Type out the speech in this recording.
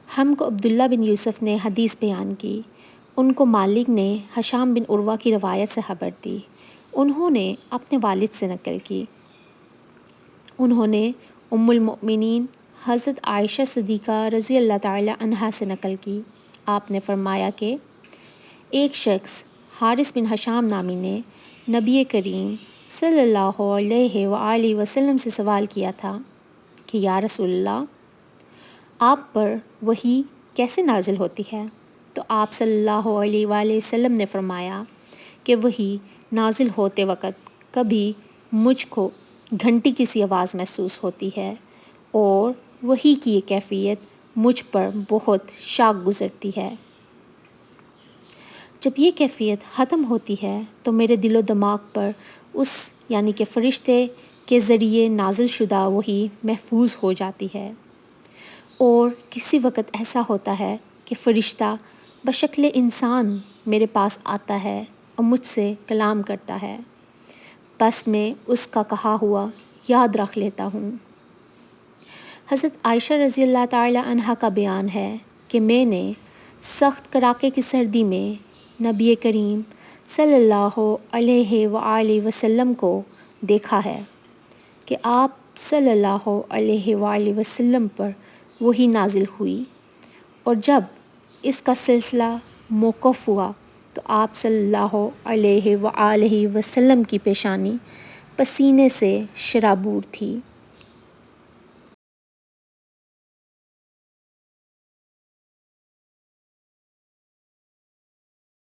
ہم کو عبداللہ بن یوسف نے حدیث بیان کی، ان کو مالک نے ہشام بن عروہ کی روایت سے خبر دی، انہوں نے اپنے والد سے نقل کی، انہوں نے ام المؤمنین حضرت عائشہ صدیقہ رضی اللہ تعالی عنہا سے نقل کی۔ آپ نے فرمایا کہ ایک شخص حارث بن ہشام نامی نے نبی کریم صلی اللہ علیہ وآلہ وسلم سے سوال کیا تھا کہ یا رسول اللہ، آپ پر وحی کیسے نازل ہوتی ہے؟ تو آپ صلی اللہ علیہ وآلہ وسلم نے فرمایا کہ وحی نازل ہوتے وقت کبھی مجھ کو گھنٹی کی سی آواز محسوس ہوتی ہے، اور وحی کی یہ کیفیت مجھ پر بہت شاق گزرتی ہے۔ جب یہ کیفیت ختم ہوتی ہے تو میرے دل و دماغ پر اس یعنی کہ فرشتے کے ذریعے نازل شدہ وحی محفوظ ہو جاتی ہے، اور کسی وقت ایسا ہوتا ہے کہ فرشتہ بشکل انسان میرے پاس آتا ہے اور مجھ سے کلام کرتا ہے، بس میں اس کا کہا ہوا یاد رکھ لیتا ہوں۔ حضرت عائشہ رضی اللہ تعالی عنہا کا بیان ہے کہ میں نے سخت کڑاکے کی سردی میں نبی کریم صلی اللہ علیہ وآلہ وسلم کو دیکھا ہے کہ آپ صلی اللہ علیہ وآلہ وسلم پر وحی نازل ہوئی، اور جب اس کا سلسلہ موقوف ہوا تو آپ صلی اللہ علیہ وآلہ وسلم کی پیشانی پسینے سے شرابور تھی۔